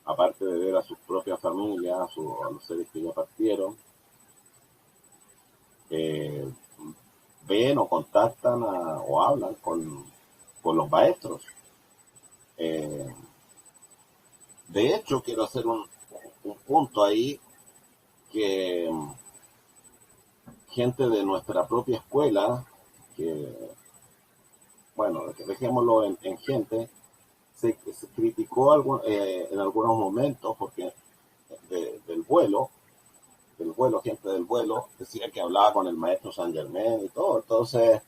aparte de ver a sus propias familias, a los seres que ya partieron, ven o contactan o hablan con los maestros. De hecho, quiero hacer un punto ahí que gente de nuestra propia escuela, que, bueno, dejémoslo en gente, se criticó en algunos momentos porque del vuelo, gente del vuelo, decía que hablaba con el maestro Saint Germain y todo. Entonces,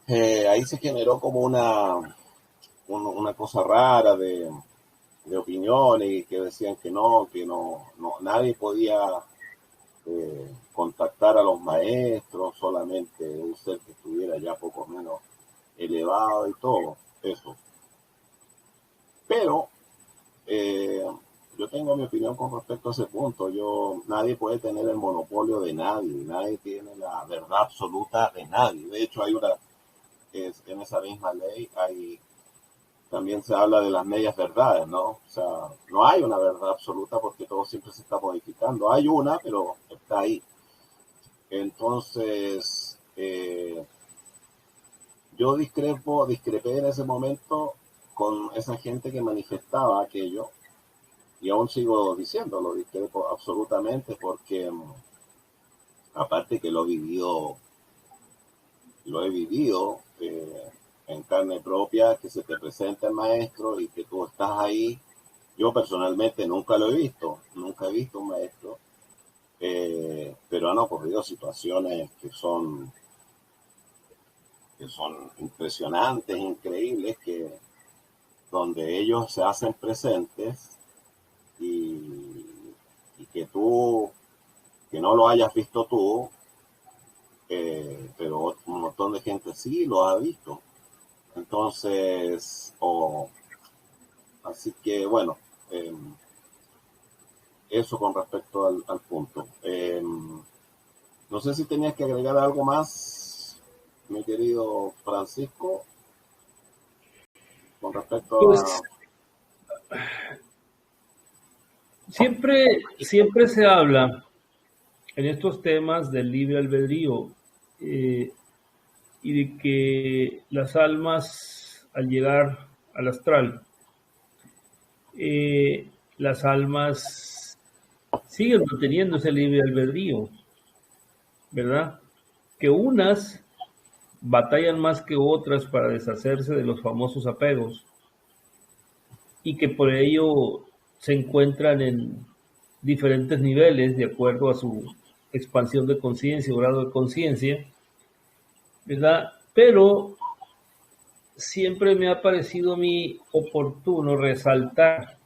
ahí se generó como una cosa rara de opiniones y que decían que no, nadie podía contactar a los maestros, solamente un ser que estuviera ya poco menos elevado y todo eso. Pero yo tengo mi opinión con respecto a ese punto. Nadie puede tener el monopolio de nadie tiene la verdad absoluta de nadie. De hecho, en esa misma ley también se habla de las medias verdades, ¿no? O sea, no hay una verdad absoluta porque todo siempre se está modificando. Hay una, pero está ahí. Entonces, yo discrepé en ese momento con esa gente que manifestaba aquello, y aún sigo diciéndolo, discrepo absolutamente porque aparte que lo he vivido en carne propia, que se te presenta el maestro y que tú estás ahí. Yo personalmente nunca lo he visto, nunca he visto un maestro, pero han ocurrido situaciones que son impresionantes, increíbles, donde ellos se hacen presentes y que no lo hayas visto tú, pero un montón de gente sí lo ha visto. Entonces, así que bueno, eso con respecto al punto. No sé si tenías que agregar algo más, mi querido Francisco, con respecto pues, siempre se habla en estos temas del libre albedrío y de que las almas al llegar al astral, las almas siguen manteniendo ese libre albedrío, ¿verdad? Que unas batallan más que otras para deshacerse de los famosos apegos y que por ello se encuentran en diferentes niveles de acuerdo a su expansión de conciencia o grado de conciencia, ¿verdad? Pero siempre me ha parecido a mí oportuno resaltar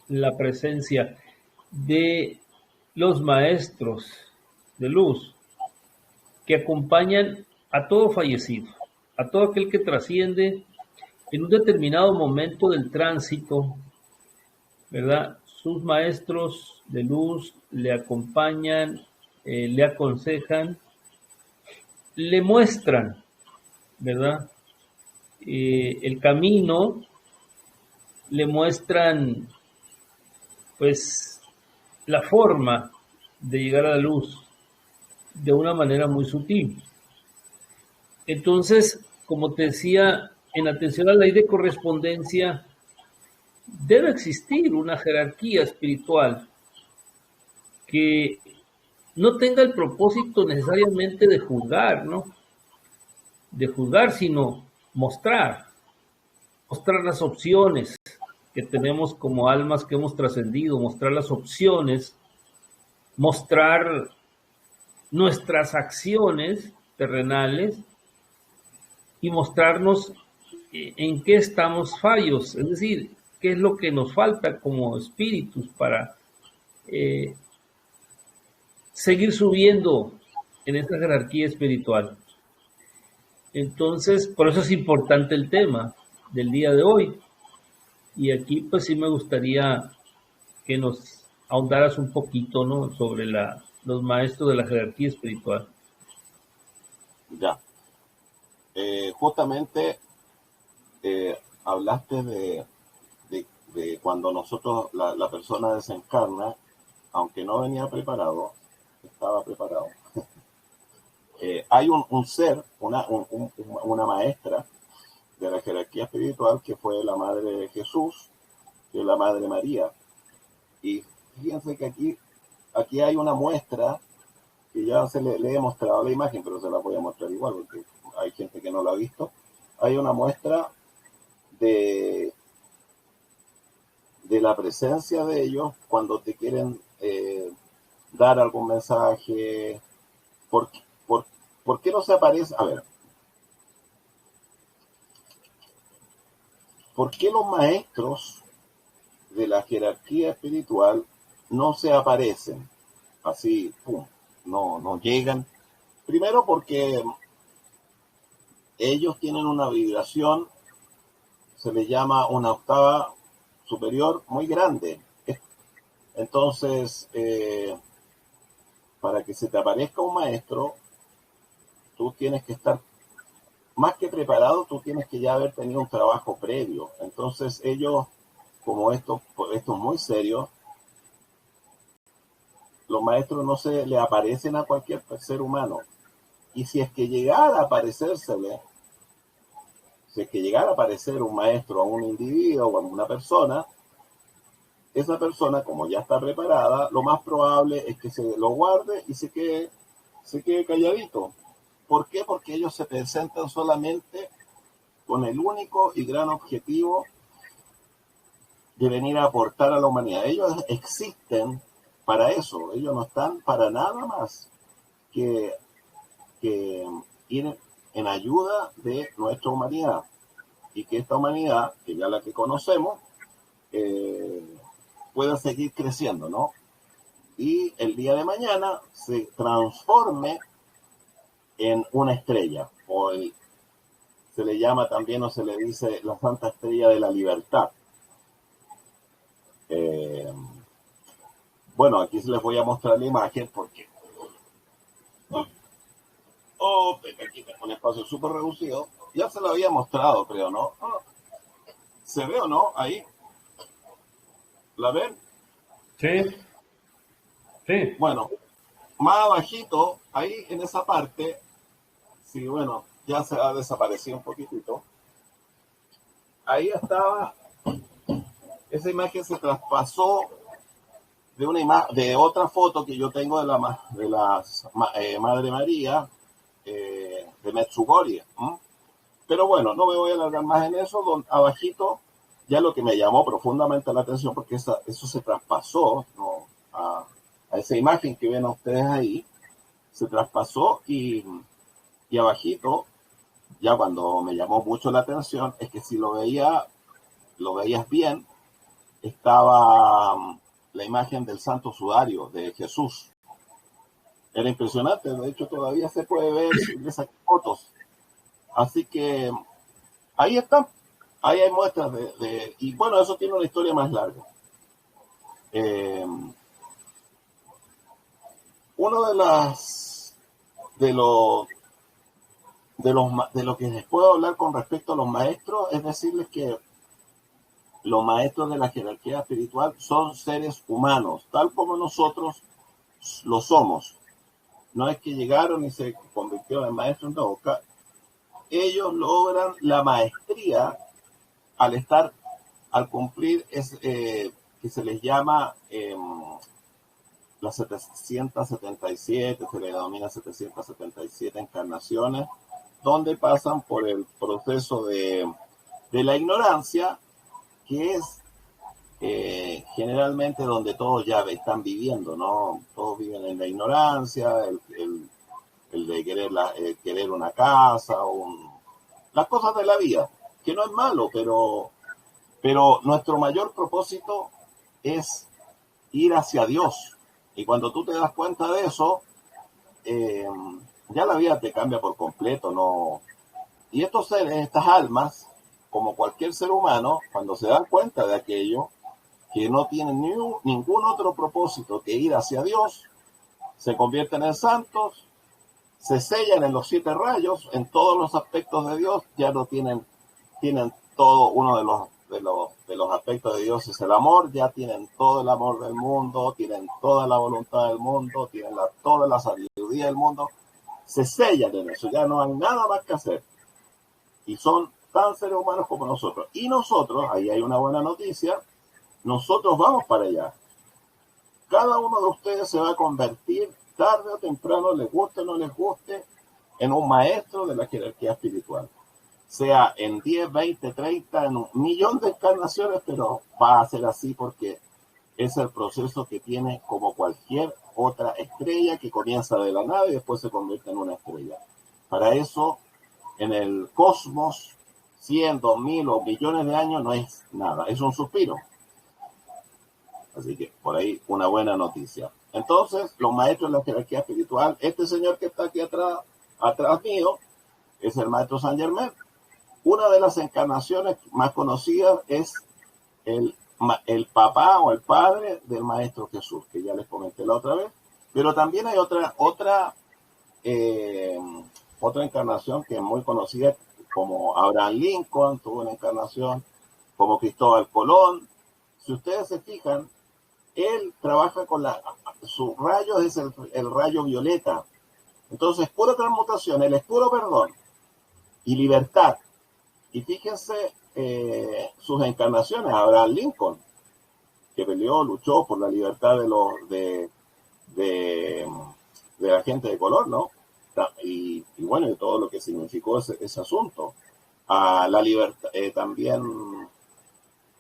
la presencia de los maestros de luz que acompañan a todo fallecido, a todo aquel que trasciende en un determinado momento del tránsito, ¿verdad? Sus maestros de luz le acompañan, le aconsejan, le muestran, ¿verdad? El camino, le muestran, pues, la forma de llegar a la luz de una manera muy sutil. Entonces, como te decía, en atención a la ley de correspondencia, debe existir una jerarquía espiritual que no tenga el propósito necesariamente de juzgar, ¿no? De juzgar, sino mostrar las opciones que tenemos como almas que hemos trascendido, mostrar las opciones, mostrar nuestras acciones terrenales y mostrarnos en qué estamos fallos, es decir, qué es lo que nos falta como espíritus para seguir subiendo en esta jerarquía espiritual. Entonces, por eso es importante el tema del día de hoy. Y aquí pues sí me gustaría que nos ahondaras un poquito, ¿no?, sobre los maestros de la jerarquía espiritual. ya. Justamente hablaste de cuando la persona desencarna, aunque no venía preparado, estaba preparado. Hay un ser, una maestra de la jerarquía espiritual que fue la madre de Jesús, que es la Madre María. Y fíjense que aquí hay una muestra que ya le he mostrado la imagen, pero se la voy a mostrar igual porque hay gente que no la ha visto. Hay una muestra de la presencia de ellos cuando te quieren dar algún mensaje. ¿Por, por, ¿Por qué no se aparece? A ver, ¿por qué los maestros de la jerarquía espiritual no se aparecen así, pum, no llegan? Primero porque ellos tienen una vibración, se les llama una octava superior muy grande. Entonces, para que se te aparezca un maestro, tú tienes que estar más que preparado, tú tienes que ya haber tenido un trabajo previo. Entonces ellos, como esto es muy serio, los maestros no se le aparecen a cualquier ser humano. Y si es que llegara a aparecérsele, si es que llegara a aparecer un maestro a un individuo o a una persona, esa persona, como ya está preparada, lo más probable es que se lo guarde y se quede calladito. ¿Por qué? Porque ellos se presentan solamente con el único y gran objetivo de venir a aportar a la humanidad. Ellos existen para eso. Ellos no están para nada más que ir en ayuda de nuestra humanidad. Y que esta humanidad, que ya la que conocemos, pueda seguir creciendo, ¿no? Y el día de mañana se transforme en una estrella, se le llama también, o se le dice, la Santa Estrella de la Libertad. Bueno, aquí les voy a mostrar la imagen porque aquí tengo un espacio súper reducido. Ya se lo había mostrado, creo, ¿no? ¿Se ve o no? Ahí. ¿La ven? Sí, sí. Bueno, más abajito, ahí en esa parte, sí, bueno, ya se ha desaparecido un poquitito. Ahí estaba, esa imagen se traspasó de otra foto que yo tengo de la Madre María, de Medjugorje. Pero bueno, no me voy a alargar más en eso. Abajito, ya lo que me llamó profundamente la atención, porque eso se traspasó, ¿no? a esa imagen que ven ustedes ahí, se traspasó y abajito, ya cuando me llamó mucho la atención, es que si lo veías bien, estaba la imagen del Santo Sudario de Jesús. Era impresionante, de hecho todavía se puede ver esas fotos. Así que ahí están, ahí hay muestras y bueno, eso tiene una historia más larga. Uno de lo que les puedo hablar con respecto a los maestros es decirles que los maestros de la jerarquía espiritual son seres humanos, tal como nosotros lo somos. No es que llegaron y se convirtieron en maestros, no. Ellos logran la maestría al cumplir que se les llama las 777, se le denomina 777 encarnaciones, donde pasan por el proceso de la ignorancia, que es generalmente donde todos ya están viviendo, ¿no? Todos viven en la ignorancia, el de querer una casa, las cosas de la vida, que no es malo, pero nuestro mayor propósito es ir hacia Dios. Y cuando tú te das cuenta de eso, ya la vida te cambia por completo, ¿no? Y estos seres, estas almas, como cualquier ser humano, cuando se dan cuenta de aquello, que no tienen ningún otro propósito que ir hacia Dios, se convierten en santos, se sellan en los 7 rayos, en todos los aspectos de Dios, ya no tienen todo uno de los de los aspectos de Dios es el amor. Ya tienen todo el amor del mundo, tienen toda la voluntad del mundo, tienen toda la sabiduría del mundo. Se sellan en eso, ya no hay nada más que hacer. Y son tan seres humanos como nosotros. Y nosotros, ahí hay una buena noticia, nosotros vamos para allá. Cada uno de ustedes se va a convertir, tarde o temprano, les guste o no les guste, en un maestro de la jerarquía espiritual. Sea en 10, 20, 30, en 1.000.000 de encarnaciones, pero va a ser así porque es el proceso que tiene como cualquier otra estrella que comienza de la nada y después se convierte en una estrella. Para eso, en el cosmos, 100, 2.000 o millones de años no es nada, es un suspiro. Así que por ahí una buena noticia. Entonces, los maestros de la jerarquía espiritual, este señor que está aquí atrás mío, es el maestro Saint Germain. Una de las encarnaciones más conocidas es el papá o el padre del maestro Jesús, que ya les comenté la otra vez. Pero también hay otra encarnación que es muy conocida, como Abraham Lincoln tuvo una encarnación, como Cristóbal Colón. Si ustedes se fijan, él trabaja con su rayo es el rayo violeta. Entonces, pura transmutación, él es puro perdón y libertad. Y fíjense sus encarnaciones. Abraham Lincoln, que luchó por la libertad de la gente de color, ¿no? Y bueno, y todo lo que significó ese asunto. La libertad, también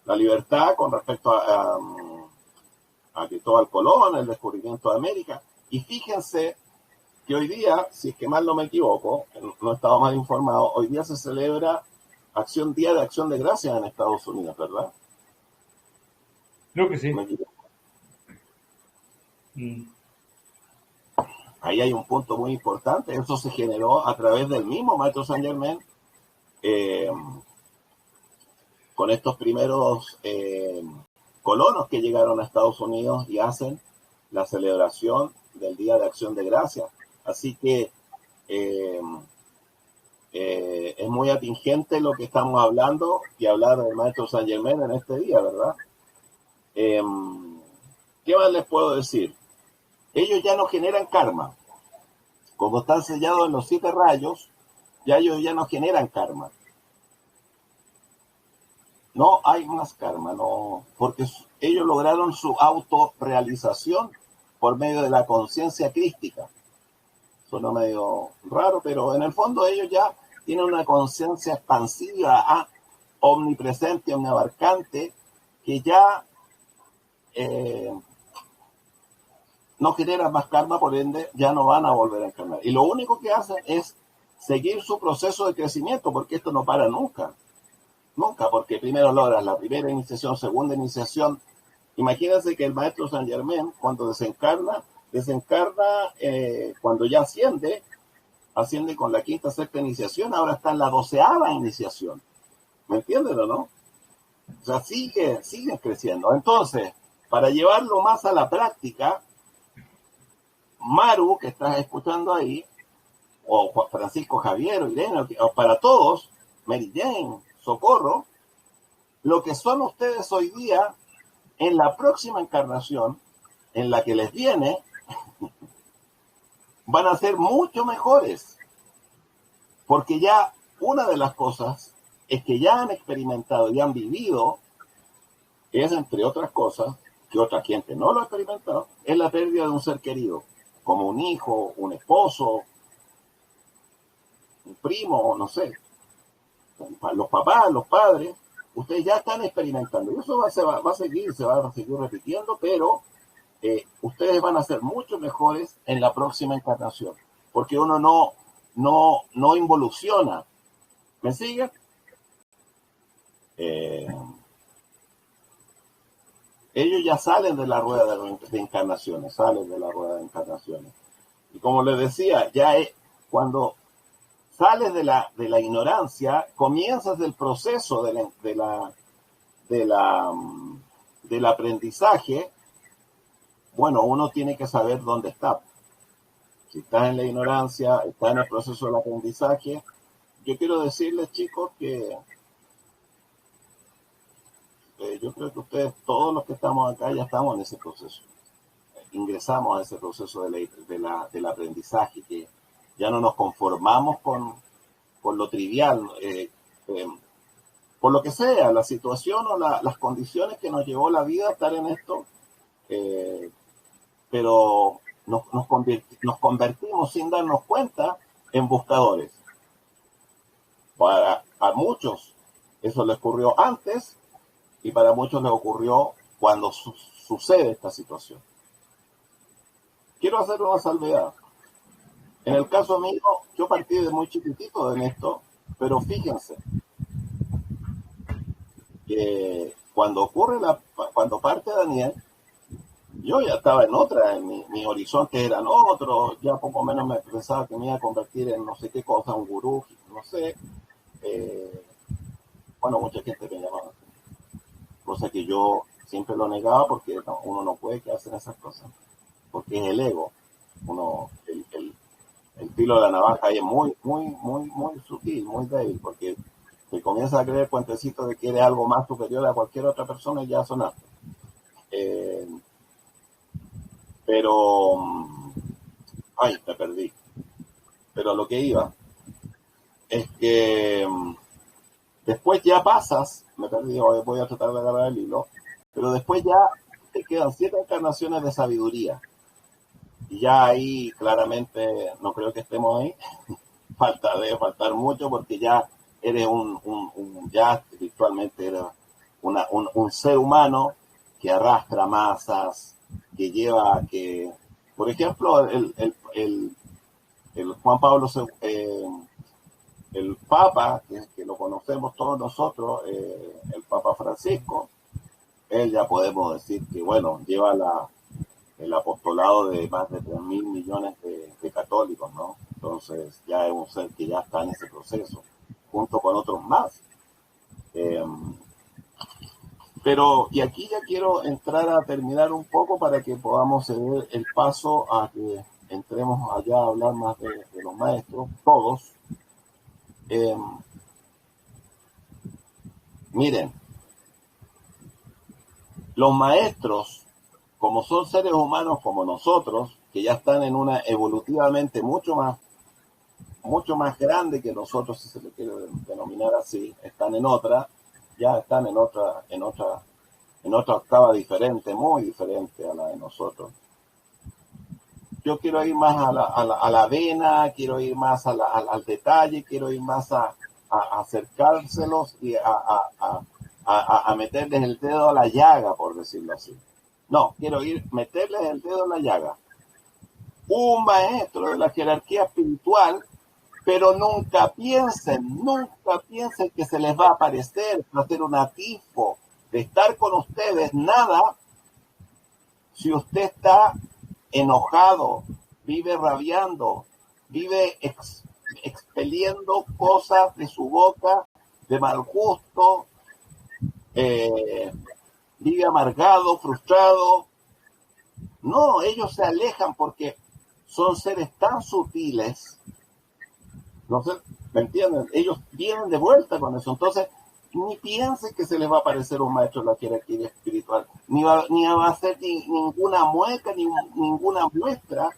la libertad con respecto a Cristóbal Colón, el descubrimiento de América. Y fíjense que hoy día, si es que mal no me equivoco, no estaba mal informado, hoy día se celebra Día de Acción de Gracias en Estados Unidos, ¿verdad? Creo que sí. Ahí hay un punto muy importante. Eso se generó a través del mismo maestro Saint Germain, con estos primeros colonos que llegaron a Estados Unidos y hacen la celebración del Día de Acción de Gracias. Así que es muy atingente lo que estamos hablando y hablar del maestro Saint Germain en este día, ¿verdad? ¿Qué más les puedo decir? Ellos ya no generan karma. Como están sellados en los 7 rayos, ya ellos ya no generan karma. No hay más karma, no, porque ellos lograron su autorrealización por medio de la conciencia crística. Suena medio raro, pero en el fondo ellos ya tienen una conciencia expansiva, omnipresente, omniabarcante, que ya no generan más karma, por ende ya no van a volver a encarnar. Y lo único que hacen es seguir su proceso de crecimiento, porque esto no para nunca. Nunca, porque primero logras la primera iniciación, segunda iniciación. Imagínense que el maestro Saint Germain, cuando desencarna cuando ya asciende con la quinta, sexta iniciación, ahora está en la 12ª iniciación. ¿Me entienden o no? O sea, sigue creciendo. Entonces, para llevarlo más a la práctica, Maru, que estás escuchando ahí, o Francisco Javier, o Irene, o para todos, Mary Jane, Socorro, lo que son ustedes hoy día, en la próxima encarnación, en la que les viene, van a ser mucho mejores. Porque ya una de las cosas es que ya han experimentado y han vivido, es entre otras cosas, que otra gente no lo ha experimentado, es la pérdida de un ser querido, como un hijo, un esposo, un primo, no sé. Los papás, los padres, ustedes ya están experimentando. Y eso va a seguir, se va a seguir repitiendo, pero ustedes van a ser mucho mejores en la próxima encarnación. Porque uno no involuciona. ¿Me siguen? Ellos ya salen de la rueda de encarnaciones, Y como les decía, ya cuando sales de la ignorancia, comienzas el proceso del aprendizaje. Bueno, uno tiene que saber dónde está. Si estás en la ignorancia, estás en el proceso del aprendizaje. Yo quiero decirles, chicos, que yo creo que ustedes, todos los que estamos acá, ya estamos en ese proceso. Ingresamos a ese proceso del aprendizaje, que ya no nos conformamos con lo trivial, por lo que sea, la situación o las condiciones que nos llevó la vida a estar en esto, pero nos convertimos sin darnos cuenta en buscadores. A muchos eso les ocurrió antes y para muchos les ocurrió cuando sucede esta situación. Quiero hacer una salvedad. En el caso mío, yo partí de muy chiquitito en esto, pero fíjense que cuando parte Daniel, yo ya estaba en otra, mis horizontes eran otros, ya poco menos me pensaba que me iba a convertir en no sé qué cosa, un gurú, no sé. Bueno, mucha gente me llamaba así, cosa que yo siempre lo negaba porque uno no puede quedarse en esas cosas, porque es el ego. El filo de la navaja ahí es muy, muy, muy, muy sutil, muy débil, porque te comienzas a creer cuentecitos de que eres algo más superior a cualquier otra persona y ya sonaste. Pero, me perdí. Pero lo que iba es que después ya pasas, me perdí, voy a tratar de agarrar el hilo, pero después ya te quedan 7 encarnaciones de sabiduría. Y ya ahí claramente no creo que estemos ahí. Debe faltar mucho porque ya eres ya espiritualmente eres un ser humano que arrastra masas, que lleva, por ejemplo, el Juan Pablo II, el Papa, que lo conocemos todos nosotros, el Papa Francisco, él ya podemos decir que, bueno, lleva el apostolado de más de 3.000 millones de católicos, ¿no? Entonces ya es un ser que ya está en ese proceso, junto con otros más. Y aquí ya quiero entrar a terminar un poco para que podamos ceder el paso a que entremos allá a hablar más de los maestros, todos. Miren, los maestros, como son seres humanos como nosotros, que ya están en una evolutivamente mucho más grande que nosotros, si se le quiere denominar así, están en otra octava diferente, muy diferente a la de nosotros. Yo quiero ir más a la vena, quiero ir más al detalle, quiero ir más a acercárselos y a meterles el dedo a la llaga, por decirlo así. No, quiero meterles el dedo a la llaga. Un maestro de la jerarquía espiritual, pero nunca piensen que se les va a aparecer, va a hacer un atisbo de estar con ustedes, nada, si usted está enojado, vive rabiando, vive expeliendo cosas de su boca de mal gusto, vive amargado, frustrado. No, ellos se alejan porque son seres tan sutiles. No sé, ¿me entienden? Ellos vienen de vuelta con eso. Entonces, ni piensen que se les va a aparecer un maestro en la jerarquía espiritual. Ni va a hacer ninguna mueca, ni ninguna muestra.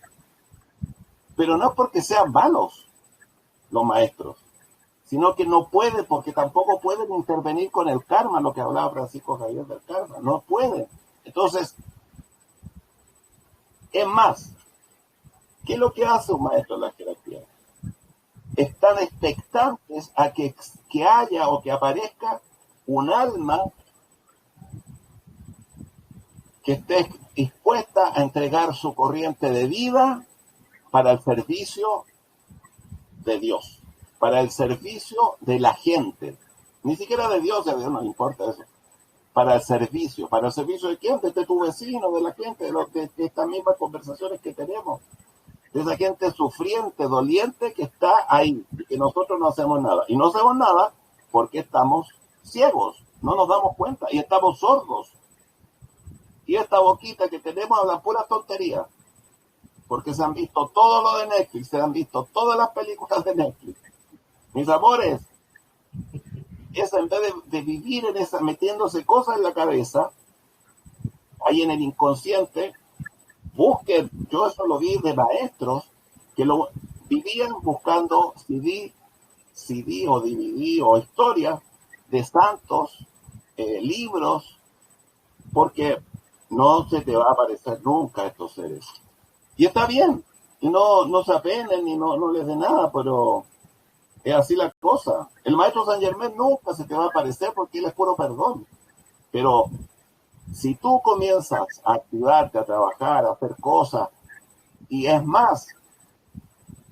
Pero no es porque sean malos los maestros, sino que no pueden, porque tampoco pueden intervenir con el karma, lo que hablaba Francisco Javier del karma. No pueden. Entonces, es más, ¿qué es lo que hace un maestro en la jerarquía? Están expectantes a que haya o que aparezca un alma que esté dispuesta a entregar su corriente de vida para el servicio de Dios, para el servicio de la gente. Ni siquiera de Dios, a Dios no le importa eso. Para el servicio de quién, de tu vecino, de la gente, de estas mismas conversaciones que tenemos. De esa gente sufriente, doliente que está ahí y que nosotros no hacemos nada. Y no hacemos nada porque estamos ciegos, no nos damos cuenta y estamos sordos. Y esta boquita que tenemos habla pura tontería, porque se han visto todo lo de Netflix, se han visto todas las películas de Netflix. Mis amores, es en vez de vivir en esa, metiéndose cosas en la cabeza, ahí en el inconsciente, busquen, yo eso lo vi de maestros que lo vivían buscando CD o DVD o historias de santos, libros, porque no se te va a aparecer nunca estos seres. Y está bien, y no se apenen ni no les dé nada, pero es así la cosa. El maestro San Germán nunca se te va a aparecer porque él es puro perdón. Pero si tú comienzas a activarte, a trabajar, a hacer cosas, y es más,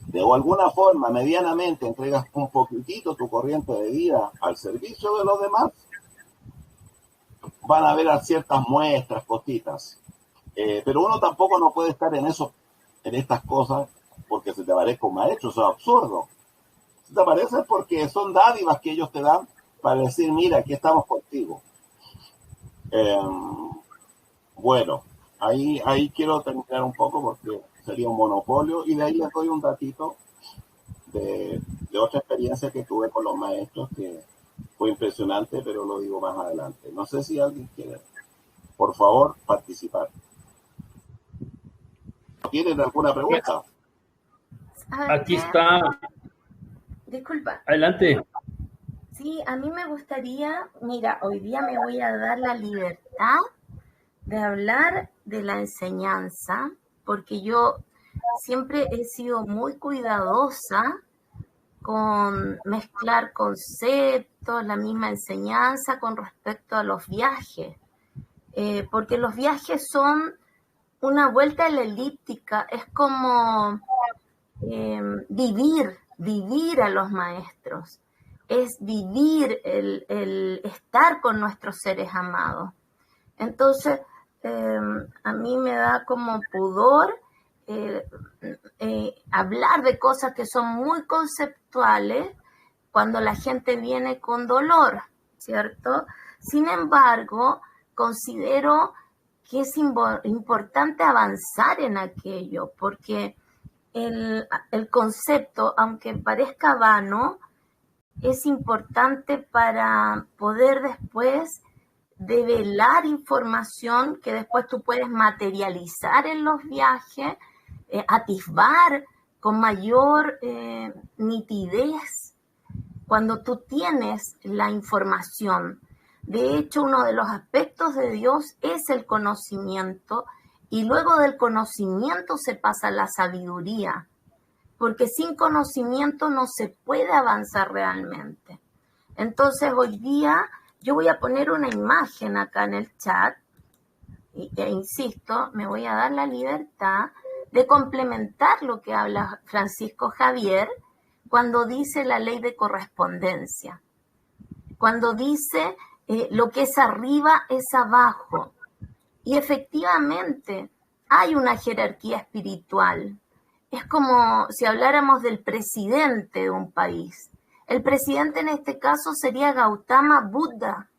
de alguna forma, medianamente, entregas un poquitito tu corriente de vida al servicio de los demás, van a haber ciertas muestras, cositas. Pero uno tampoco no puede estar en eso, en estas cosas, porque se te parezca un maestro, eso es absurdo. Se te parece porque son dádivas que ellos te dan para decir, mira, aquí estamos contigo. Bueno, ahí quiero terminar un poco porque sería un monopolio y de ahí les doy un datito de otra experiencia que tuve con los maestros que fue impresionante, pero lo digo más adelante. No sé si alguien quiere, por favor, participar. ¿Tienen alguna pregunta? Aquí está. Disculpa. Adelante. Sí, a mí me gustaría, mira, hoy día me voy a dar la libertad de hablar de la enseñanza, porque yo siempre he sido muy cuidadosa con mezclar conceptos, la misma enseñanza con respecto a los viajes, porque los viajes son una vuelta a la elíptica, es como vivir a los maestros, es vivir el estar con nuestros seres amados. Entonces, a mí me da como pudor hablar de cosas que son muy conceptuales cuando la gente viene con dolor, ¿cierto? Sin embargo, considero que es importante avanzar en aquello, porque el concepto, aunque parezca vano, es importante para poder después develar información que después tú puedes materializar en los viajes, atisbar con mayor nitidez cuando tú tienes la información. De hecho, uno de los aspectos de Dios es el conocimiento y luego del conocimiento se pasa a la sabiduría, porque sin conocimiento no se puede avanzar realmente. Entonces, hoy día yo voy a poner una imagen acá en el chat e insisto, me voy a dar la libertad de complementar lo que habla Francisco Javier cuando dice la ley de correspondencia, cuando dice lo que es arriba es abajo. Y efectivamente hay una jerarquía espiritual. Es como si habláramos del presidente de un país. El presidente en este caso sería Gautama Buda.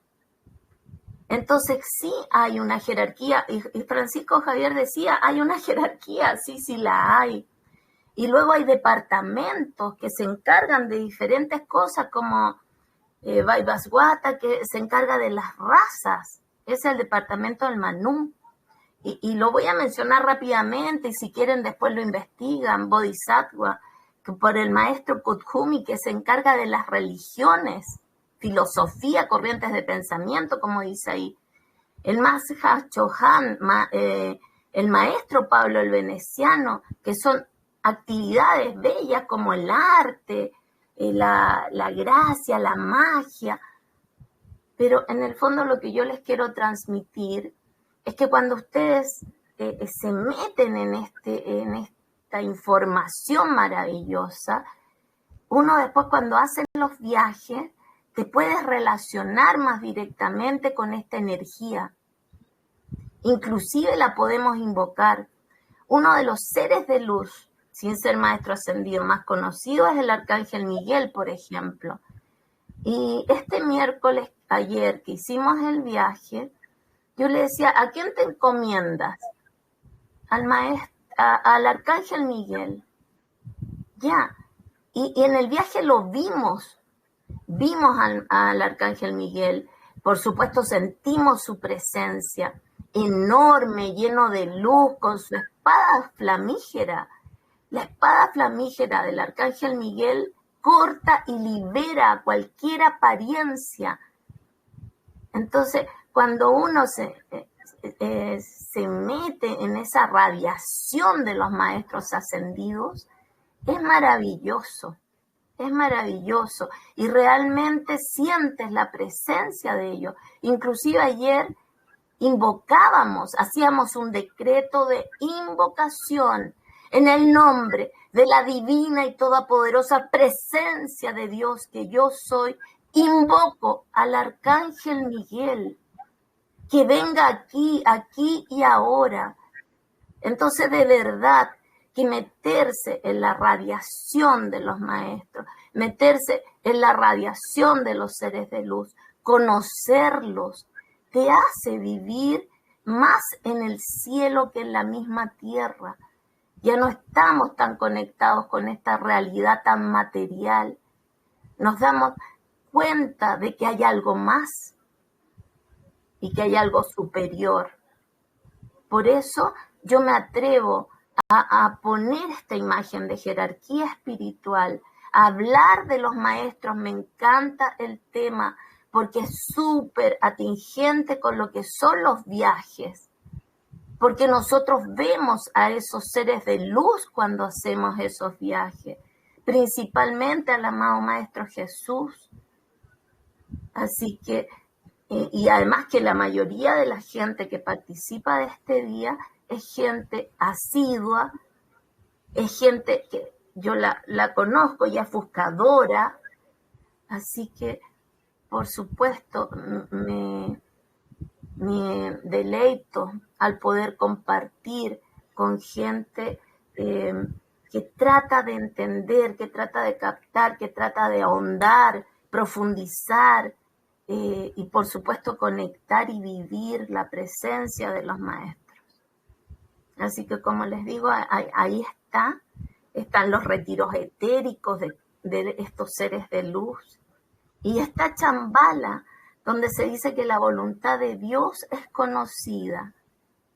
Entonces sí hay una jerarquía, y Francisco Javier decía, hay una jerarquía, sí la hay. Y luego hay departamentos que se encargan de diferentes cosas, como Vaivaswata, que se encarga de las razas, es el departamento del Manú. Y lo voy a mencionar rápidamente, y si quieren después lo investigan, Bodhisattva, que por el maestro Kuthumi, que se encarga de las religiones, filosofía, corrientes de pensamiento, como dice ahí. El Mahasi Chohan, el maestro Pablo el Veneciano, que son actividades bellas como el arte, la gracia, la magia. Pero en el fondo lo que yo les quiero transmitir es que cuando ustedes se meten en esta información maravillosa, uno después cuando hace los viajes te puedes relacionar más directamente con esta energía. Inclusive la podemos invocar. Uno de los seres de luz, sin ser maestro ascendido, más conocido es el Arcángel Miguel, por ejemplo. Y este miércoles, ayer que hicimos el viaje, yo le decía, ¿a quién te encomiendas? Al Arcángel Miguel. Ya. Y en el viaje lo vimos. vimos al arcángel Miguel, por supuesto sentimos su presencia enorme, lleno de luz, con su espada flamígera. La espada flamígera del arcángel Miguel corta y libera cualquier apariencia. Entonces, cuando uno se mete en esa radiación de los maestros ascendidos, es maravilloso. Es maravilloso y realmente sientes la presencia de ellos. Inclusive ayer invocábamos, hacíamos un decreto de invocación en el nombre de la divina y todopoderosa presencia de Dios que yo soy. Invoco al arcángel Miguel que venga aquí y ahora. Entonces, de verdad, que meterse en la radiación de los maestros, meterse en la radiación de los seres de luz, conocerlos, te hace vivir más en el cielo que en la misma tierra. Ya no estamos tan conectados con esta realidad tan material. Nos damos cuenta de que hay algo más y que hay algo superior. Por eso yo me atrevo a poner esta imagen de jerarquía espiritual, a hablar de los maestros. Me encanta el tema porque es súper atingente con lo que son los viajes, porque nosotros vemos a esos seres de luz cuando hacemos esos viajes, principalmente al amado Maestro Jesús. Así que, y además que la mayoría de la gente que participa de este día es gente asidua, es gente que yo la conozco, ya es buscadora, así que por supuesto me deleito al poder compartir con gente que trata de entender, que trata de captar, que trata de ahondar, profundizar y por supuesto conectar y vivir la presencia de los maestros. Así que como les digo, ahí están los retiros etéricos de estos seres de luz. Y está Chambala, donde se dice que la voluntad de Dios es conocida.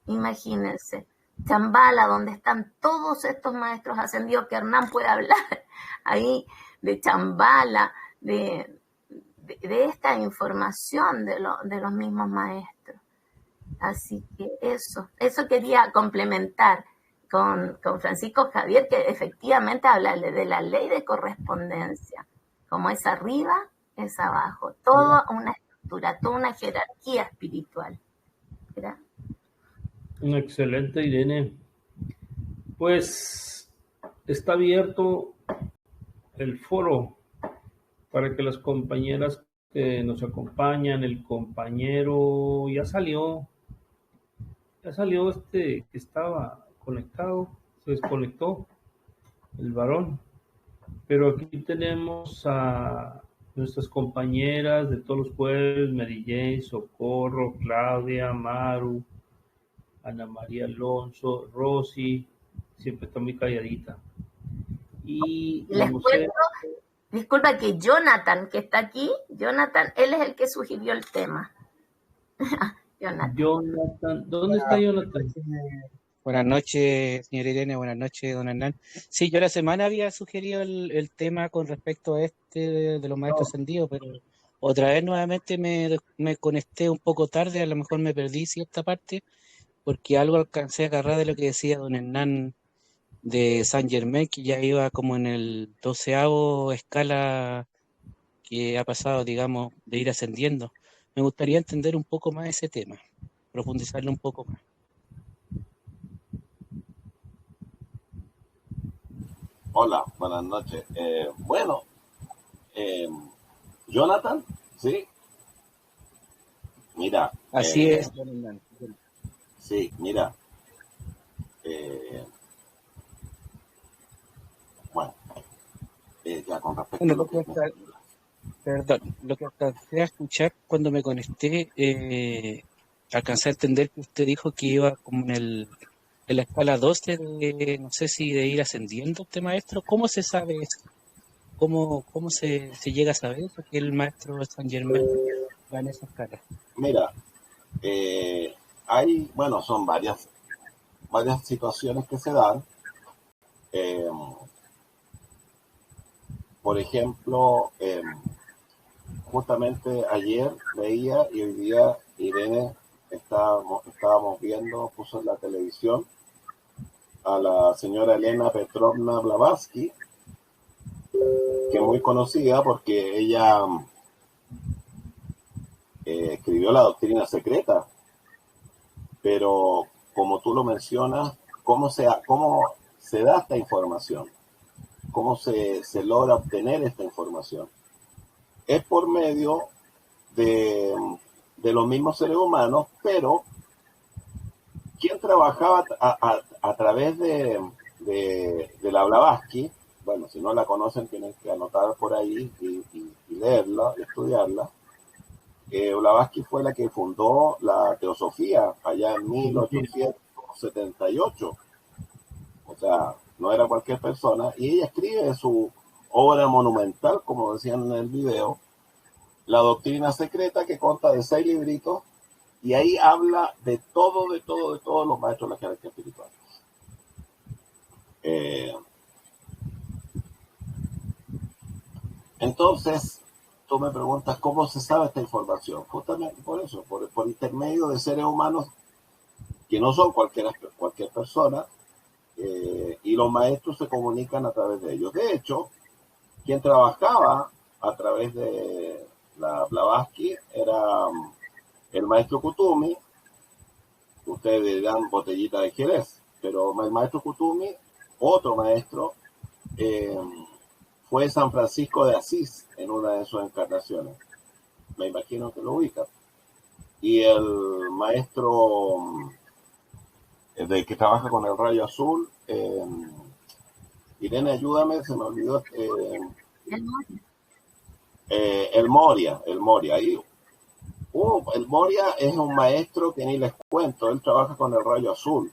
Imagínense, Chambala, donde están todos estos maestros ascendidos, que Hernán puede hablar ahí de Chambala, de esta información de los mismos maestros. Así que eso quería complementar con Francisco Javier, que efectivamente habla de la ley de correspondencia. Como es arriba, es abajo. Toda una estructura, toda una jerarquía espiritual. ¿Verdad? Excelente, Irene. Pues está abierto el foro para que las compañeras que nos acompañan, el compañero ya salió que estaba conectado, se desconectó el varón, pero aquí tenemos a nuestras compañeras de todos los jueves, Mary Jane, Socorro, Claudia, Maru, Ana María Alonso, Rosy, siempre está muy calladita. Y les cuento, disculpa, que Jonathan, que está aquí, Jonathan, él es el que sugirió el tema. Jonathan, ¿dónde está Jonathan? Buenas noches, señora Irene, buenas noches, don Hernán. Sí, yo la semana había sugerido el tema con respecto a de los maestros ascendidos, pero otra vez nuevamente me conecté un poco tarde, a lo mejor me perdí cierta parte, porque algo alcancé a agarrar de lo que decía don Hernán de Saint Germain, que ya iba como en el 12avo escala que ha pasado, digamos, de ir ascendiendo. Me gustaría entender un poco más ese tema, profundizarlo un poco más. Hola, buenas noches. Jonathan, ¿sí? Mira. Así es, don Hernán. Sí, mira. Ya con respecto a lo que Perdón, lo que alcancé a escuchar cuando me conecté, alcancé a entender que usted dijo que iba como en la escala 12 de, no sé si de ir ascendiendo usted, maestro. ¿Cómo se sabe eso? ¿Cómo se llega a saber que el maestro Saint Germain va en esa escala? Mira, bueno, son varias situaciones que se dan. Eh, por ejemplo, justamente ayer veía y hoy día Irene estábamos viendo, puso en la televisión a la señora Elena Petrovna Blavatsky, que es muy conocida porque ella escribió la doctrina secreta, pero como tú lo mencionas, ¿cómo se da esta información? ¿Cómo se logra obtener esta información? Es por medio de los mismos seres humanos, pero quien trabajaba a través de la Blavatsky, bueno, si no la conocen tienen que anotar por ahí y leerla, y estudiarla. Blavatsky fue la que fundó la teosofía allá en 1878. O sea, no era cualquier persona. Y ella escribe su obra monumental, como decían en el video, La Doctrina Secreta, que consta de 6 libritos, y ahí habla de todos los maestros de la jerarquía espiritual. Entonces, tú me preguntas cómo se sabe esta información. Justamente por eso, por intermedio de seres humanos que no son cualquier persona, y los maestros se comunican a través de ellos. De hecho, quien trabajaba a través de la Blavatsky era el maestro Kutumi. Ustedes dirán botellita de Jerez, pero el maestro Kutumi, otro maestro, fue San Francisco de Asís en una de sus encarnaciones. Me imagino que lo ubican. Y el maestro que trabaja con el rayo azul, Irene, ayúdame, se me olvidó. El Moria. Ahí. El Moria es un maestro que ni les cuento, él trabaja con el rayo azul.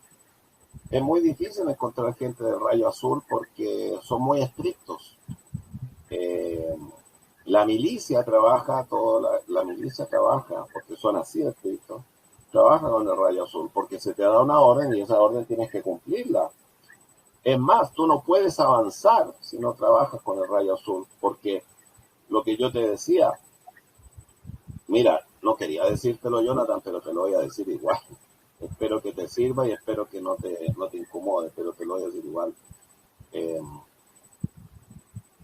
Es muy difícil encontrar gente del rayo azul porque son muy estrictos. La milicia trabaja, la milicia trabaja, porque son así estrictos, trabaja con el rayo azul, porque se te da una orden y esa orden tienes que cumplirla. Es más, tú no puedes avanzar si no trabajas con el rayo azul, porque lo que yo te decía, mira, no quería decírtelo, Jonathan, pero te lo voy a decir igual. Espero que te sirva y espero que no te incomode, pero te lo voy a decir igual.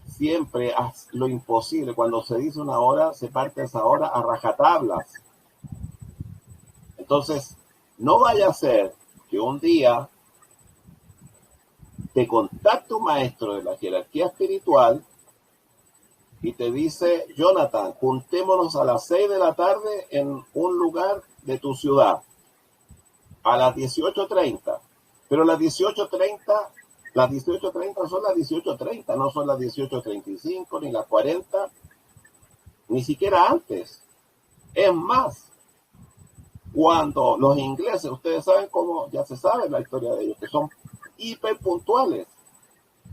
Siempre haz lo imposible. Cuando se dice una hora, se parte esa hora a rajatablas. Entonces, no vaya a ser que un día te contacte un maestro de la jerarquía espiritual y te dice, Jonathan, juntémonos a las 6 de la tarde en un lugar de tu ciudad, a las 18:30. Pero las 18:30 son las 18:30, no son las 18:35, ni las 40, ni siquiera antes. Es más, cuando los ingleses, ustedes saben cómo, ya se sabe la historia de ellos, que son hiper puntuales.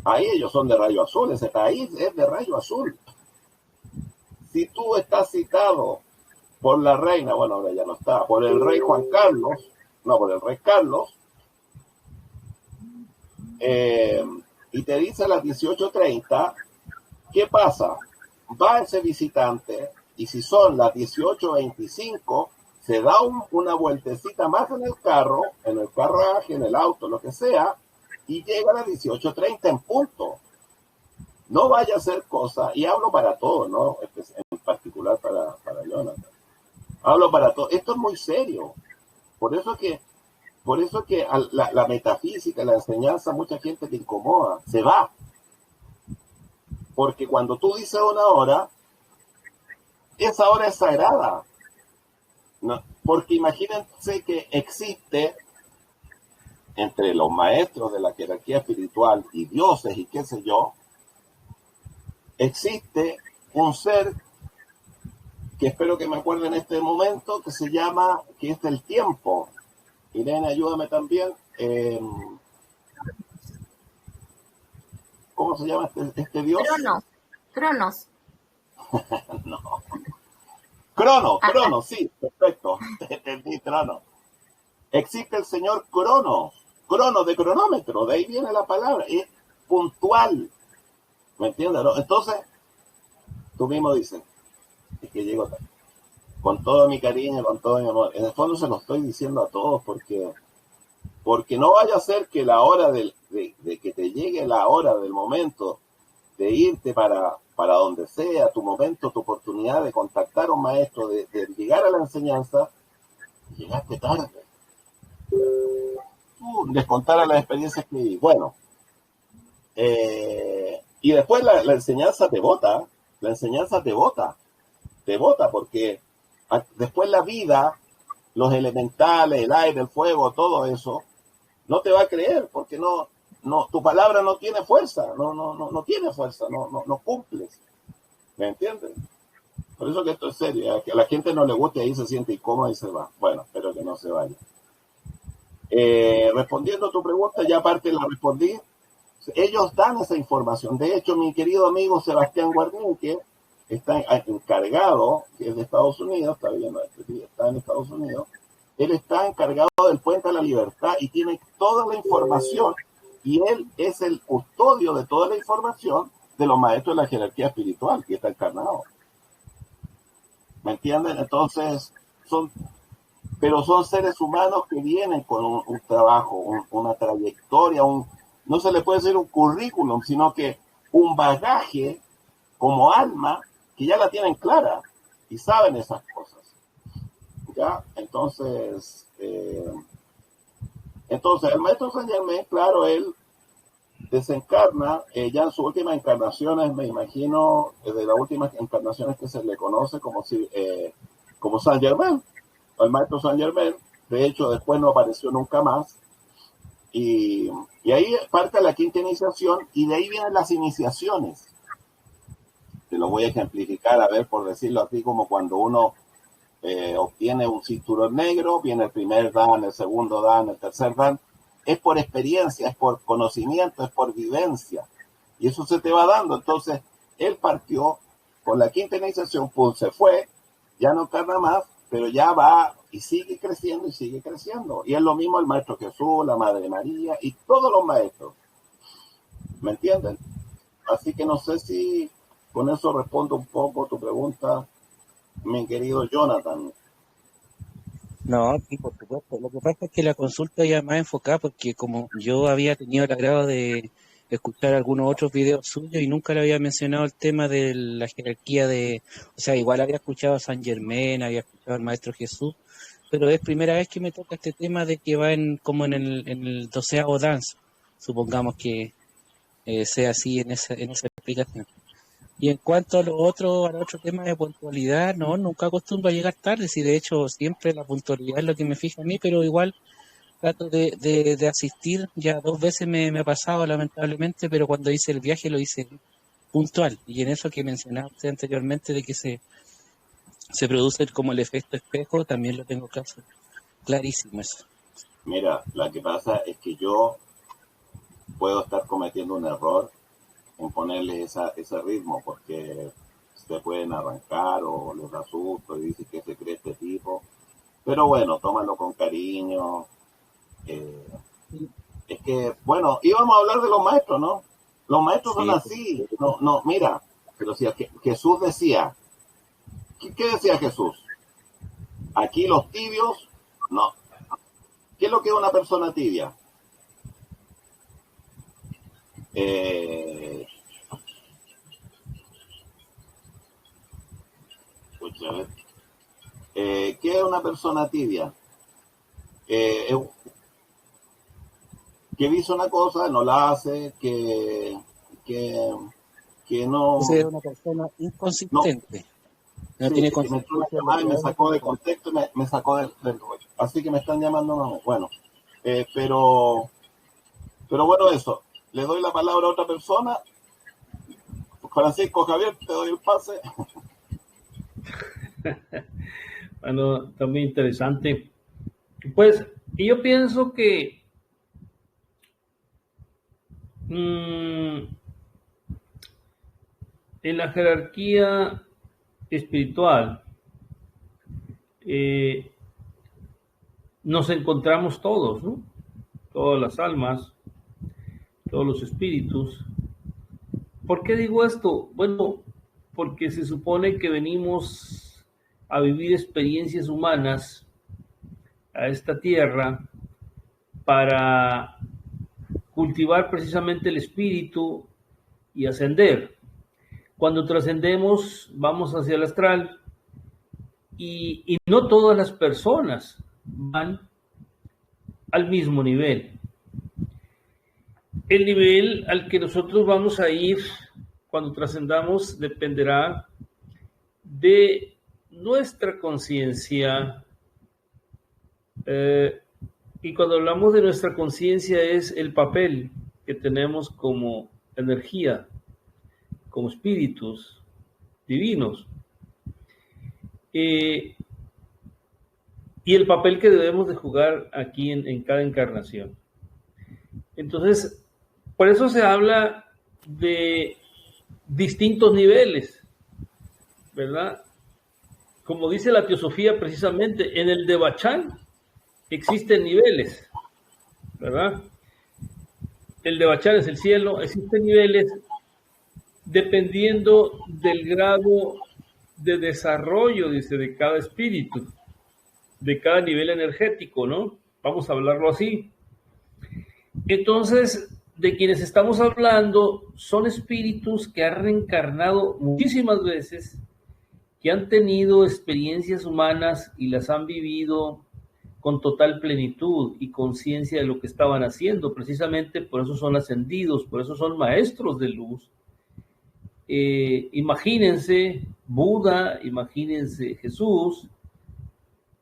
Ahí ellos son de rayo azul, ese país es de rayo azul. Si tú estás citado por la reina, bueno, ahora ya no está, por el rey por el rey Carlos, y te dice a las 18:30, ¿qué pasa? Va ese visitante y si son las 18:25, se da una vueltecita más en el carruaje, en el auto, lo que sea, y llega a las 18:30 en punto. No vaya a hacer cosa, y hablo para todos, ¿no? En particular para Jonathan. Hablo para todos. Esto es muy serio. Por eso que la metafísica, la enseñanza, mucha gente te incomoda, se va. Porque cuando tú dices una hora, esa hora es sagrada. ¿No? Porque imagínense que existe entre los maestros de la jerarquía espiritual y dioses y qué sé yo, existe un ser que espero que me acuerde en este momento, que se llama, que es el tiempo. Irene, ayúdame también. ¿Cómo se llama este dios? Cronos. Cronos. No. Crono, sí, perfecto. Entendí, Crono. Existe el señor Crono de cronómetro, de ahí viene la palabra, es puntual. ¿Me entiendes? ¿No? Entonces, tú mismo dices, es que llego con todo mi cariño, con todo mi amor. En el fondo se lo estoy diciendo a todos porque no vaya a ser que la hora de que te llegue la hora del momento de irte para donde sea, tu momento, tu oportunidad de contactar a un maestro, de llegar a la enseñanza, llegaste tarde. Les contara las experiencias que viví. Bueno, y después la enseñanza te bota, porque después la vida, los elementales, el aire, el fuego, todo eso, no te va a creer, porque no, tu palabra no tiene fuerza, no tiene fuerza, no cumples. ¿Me entiendes? Por eso que esto es serio, que a la gente no le guste, ahí se siente incómoda y se va. Bueno, espero que no se vaya. Respondiendo a tu pregunta, ya aparte la respondí. Ellos dan esa información. De hecho, mi querido amigo Sebastián Guarnín, que está encargado, que es de Estados Unidos, está en Estados Unidos, él está encargado del Puente a la Libertad y tiene toda la información, y él es el custodio de toda la información de los maestros de la jerarquía espiritual, que está encarnado. ¿Me entienden? Entonces, son seres humanos que vienen con un trabajo, una trayectoria, no se le puede decir un currículum, sino que un bagaje como alma que ya la tienen clara y saben esas cosas. ¿Ya? Entonces, el maestro Saint Germain, claro, él desencarna, ya en sus últimas encarnaciones, me imagino, de las últimas encarnaciones que se le conoce como Saint Germain, el maestro Saint Germain. De hecho, después no apareció nunca más. Y ahí parte la quinta iniciación, y de ahí vienen las iniciaciones. Te lo voy a ejemplificar, a ver, por decirlo así, como cuando uno obtiene un cinturón negro, viene el primer dan, el segundo dan, el tercer dan. Es por experiencia, es por conocimiento, es por vivencia. Y eso se te va dando. Entonces, él partió con la quinta iniciación, pues se fue, ya no encarna más, pero ya va y sigue creciendo y sigue creciendo. Y es lo mismo el Maestro Jesús, la Madre María y todos los maestros. ¿Me entienden? Así que no sé si con eso respondo un poco tu pregunta, mi querido Jonathan. No, sí, por supuesto. Lo que pasa es que la consulta ya más enfocada, porque como yo había tenido el agrado de escuchar algunos otros videos suyos y nunca le había mencionado el tema de la jerarquía o sea, igual había escuchado a San Germán, había escuchado al Maestro Jesús, pero es primera vez que me toca este tema de que va como en el 12º dance, supongamos que sea así en esa explicación. Y en cuanto al otro tema de puntualidad, no, nunca acostumbro a llegar tarde, si de hecho siempre la puntualidad es lo que me fija a mí, pero igual trato de asistir, ya 2 veces me ha pasado lamentablemente, pero cuando hice el viaje lo hice puntual, y en eso que mencionaba usted anteriormente de que se produce como el efecto espejo, también lo tengo clarísimo eso. Mira, lo que pasa es que yo puedo estar cometiendo un error en ponerle ese ritmo, porque se pueden arrancar o les asusto y dicen que se cree este tipo. Pero bueno, tómalo con cariño. Es que, bueno, íbamos a hablar de los maestros, ¿no? Los maestros son así. No, mira, pero si Jesús decía, ¿qué decía Jesús? Aquí los tibios, no. ¿Qué es lo que es una persona tibia? ¿Qué es una persona tibia? Que dice una cosa, no la hace, que no... Es una persona inconsistente. No tiene consistencia. Me sacó de contexto, me sacó del rollo. Así que me están llamando. Bueno, pero bueno, eso. Le doy la palabra a otra persona. Francisco Javier, te doy el pase. Bueno, está muy interesante. Pues yo pienso que en la jerarquía espiritual nos encontramos todos, ¿no? Todas las almas, todos los espíritus. ¿Por qué digo esto? Bueno, porque se supone que venimos a vivir experiencias humanas a esta tierra para cultivar precisamente el espíritu y ascender. Cuando trascendemos, vamos hacia el astral y no todas las personas van al mismo nivel. El nivel al que nosotros vamos a ir cuando trascendamos dependerá de nuestra conciencia. Y cuando hablamos de nuestra conciencia es el papel que tenemos como energía, como espíritus divinos. Y el papel que debemos de jugar aquí en cada encarnación. Entonces, por eso se habla de distintos niveles, ¿verdad? Como dice la teosofía precisamente, en el Devachan existen niveles, ¿verdad? El Devachan es el cielo, existen niveles dependiendo del grado de desarrollo, dice, de cada espíritu, de cada nivel energético, ¿no? Vamos a hablarlo así. Entonces, de quienes estamos hablando son espíritus que han reencarnado muchísimas veces, que han tenido experiencias humanas y las han vivido con total plenitud y conciencia de lo que estaban haciendo. Precisamente por eso son ascendidos, por eso son maestros de luz. Imagínense Buda, imagínense Jesús,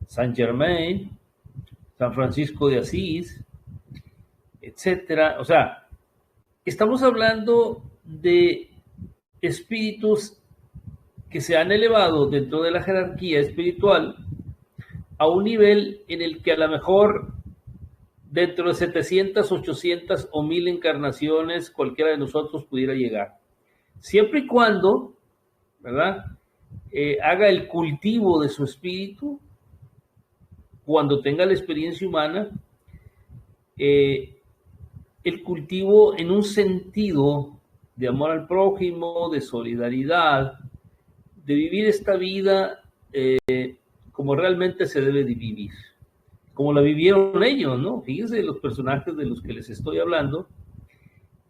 Saint Germain, San Francisco de Asís, etcétera. O sea, estamos hablando de espíritus que se han elevado dentro de la jerarquía espiritual a un nivel en el que a lo mejor dentro de 700, 800 o 1000 encarnaciones cualquiera de nosotros pudiera llegar. Siempre y cuando, ¿verdad? Haga el cultivo de su espíritu, cuando tenga la experiencia humana, el cultivo en un sentido de amor al prójimo, de solidaridad, de vivir esta vida como realmente se debe de vivir, como la vivieron ellos, ¿no? Fíjense los personajes de los que les estoy hablando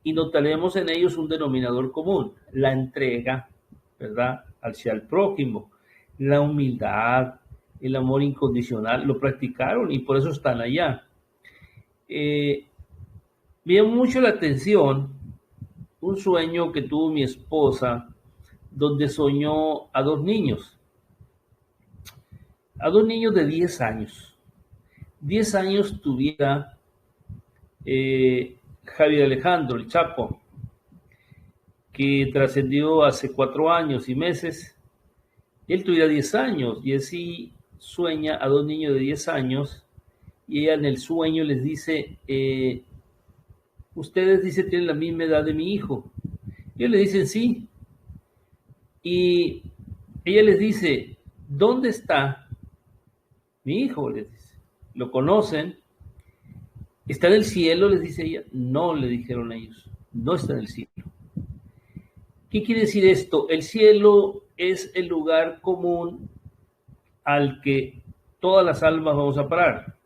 y notaremos en ellos un denominador común, la entrega, ¿verdad?, hacia el prójimo, la humildad, el amor incondicional, lo practicaron y por eso están allá. Me llamó mucho la atención un sueño que tuvo mi esposa, donde soñó a dos niños de 10 años. 10 años tuviera Javier Alejandro, el Chapo, que trascendió hace 4 años y meses. Él tuviera 10 años y así sueña a dos niños de 10 años y ella en el sueño les dice, ustedes, dice, tienen la misma edad de mi hijo. Ellos le dicen sí. Y ella les dice, ¿dónde está mi hijo? Les dice, ¿lo conocen? ¿Está en el cielo? Les dice ella. No, le dijeron ellos, no está en el cielo. ¿Qué quiere decir esto? El cielo es el lugar común al que todas las almas vamos a parar.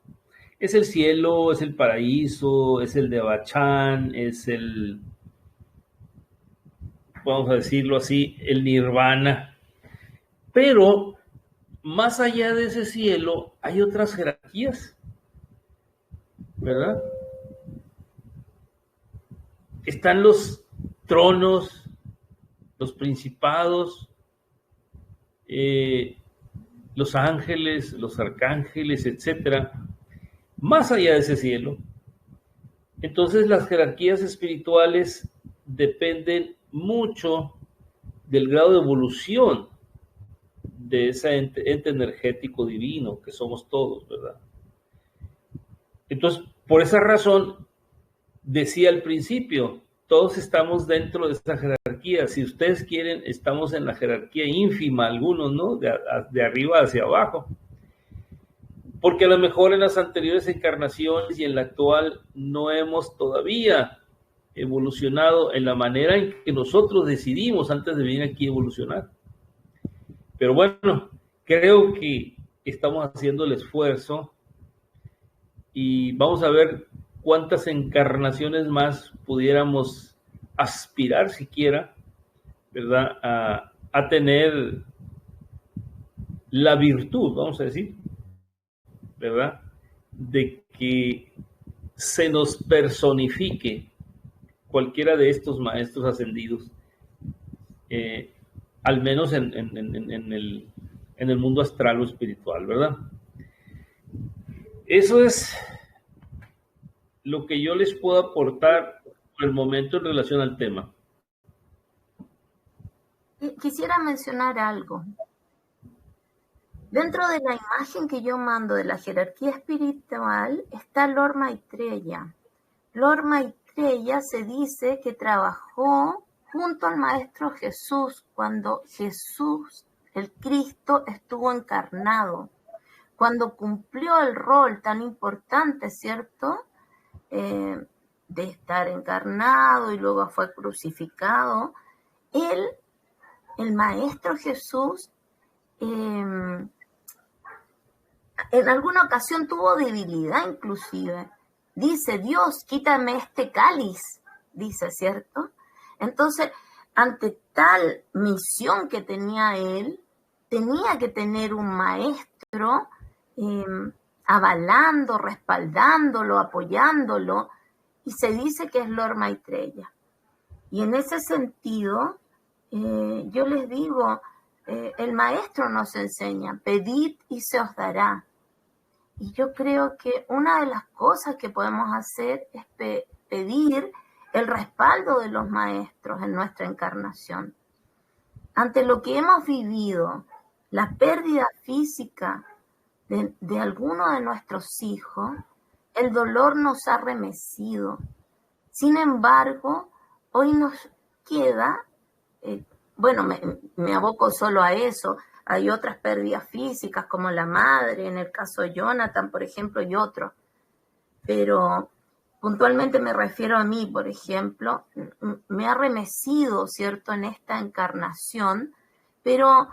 Es el cielo, es el paraíso, es el Devachan, es el, vamos a decirlo así, el nirvana. Pero más allá de ese cielo hay otras jerarquías, ¿verdad? Están los tronos, los principados, los ángeles, los arcángeles, etcétera, más allá de ese cielo. Entonces las jerarquías espirituales dependen mucho del grado de evolución de ese ente energético divino que somos todos, ¿verdad? Entonces, por esa razón, decía al principio, todos estamos dentro de esa jerarquía. Si ustedes quieren, estamos en la jerarquía ínfima, algunos, ¿no? De arriba hacia abajo. Porque a lo mejor en las anteriores encarnaciones y en la actual no hemos todavía evolucionado en la manera en que nosotros decidimos antes de venir aquí a evolucionar. Pero bueno, creo que estamos haciendo el esfuerzo y vamos a ver cuántas encarnaciones más pudiéramos aspirar siquiera, ¿verdad? A tener la virtud, vamos a decir, ¿verdad? De que se nos personifique cualquiera de estos maestros ascendidos, al menos en el mundo astral o espiritual, ¿verdad? Eso es lo que yo les puedo aportar por el momento en relación al tema. Quisiera mencionar algo. Dentro de la imagen que yo mando de la jerarquía espiritual está Lord Maitreya. Lord Maitreya se dice que trabajó junto al Maestro Jesús cuando Jesús, el Cristo, estuvo encarnado. Cuando cumplió el rol tan importante, ¿cierto?, de estar encarnado y luego fue crucificado, él, el Maestro Jesús, en alguna ocasión tuvo debilidad inclusive. Dice, Dios, quítame este cáliz, dice, ¿cierto? Entonces, ante tal misión que tenía él, tenía que tener un maestro avalando, respaldándolo, apoyándolo, y se dice que es Lord Maitreya. Y en ese sentido, yo les digo, el maestro nos enseña, pedid y se os dará. Y yo creo que una de las cosas que podemos hacer es pedir el respaldo de los maestros en nuestra encarnación. Ante lo que hemos vivido, la pérdida física de alguno de nuestros hijos, el dolor nos ha remecido. Sin embargo, hoy nos queda, me aboco solo a eso. Hay otras pérdidas físicas como la madre, en el caso de Jonathan, por ejemplo, y otros. Pero puntualmente me refiero a mí, por ejemplo, me ha remecido, ¿cierto?, en esta encarnación, pero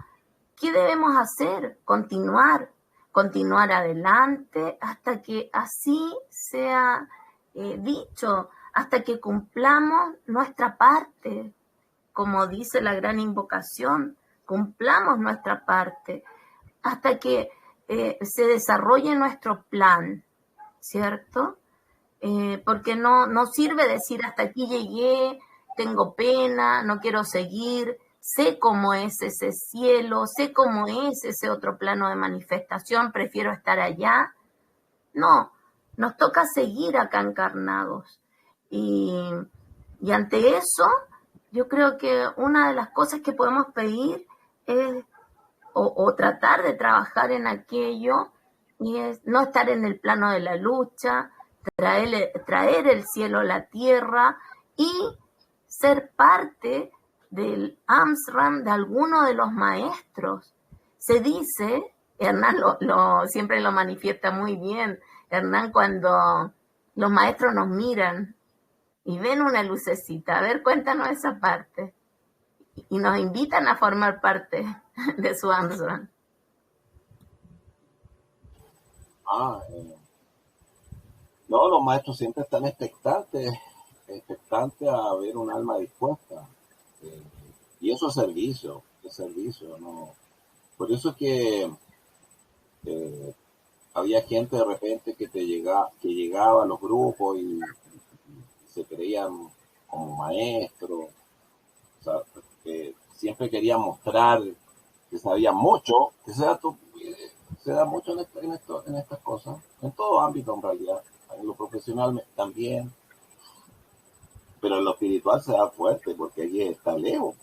¿qué debemos hacer? Continuar adelante hasta que así sea dicho, hasta que cumplamos nuestra parte, como dice la gran invocación, cumplamos nuestra parte, hasta que se desarrolle nuestro plan, ¿cierto? Porque no sirve decir hasta aquí llegué, tengo pena, no quiero seguir, sé cómo es ese cielo, sé cómo es ese otro plano de manifestación, prefiero estar allá. No, nos toca seguir acá encarnados. Y ante eso, yo creo que una de las cosas que podemos pedir es, o tratar de trabajar en aquello, y es no estar en el plano de la lucha, traer el cielo a la tierra y ser parte del AMSRAM de alguno de los maestros. Se dice, Hernán siempre lo manifiesta muy bien, Hernán, cuando los maestros nos miran y ven una lucecita, a ver, cuéntanos esa parte, y nos invitan a formar parte de su AMSRAM. No, los maestros siempre están expectantes a ver un alma dispuesta. Y eso es servicio, ¿no? Por eso es que había gente de repente que llegaba a los grupos y se creían como maestros, o sea, que siempre querían mostrar que sabían mucho, que se da mucho en estas cosas, en todo ámbito en realidad, en lo profesional también, pero en lo espiritual se da fuerte porque allí está lejos,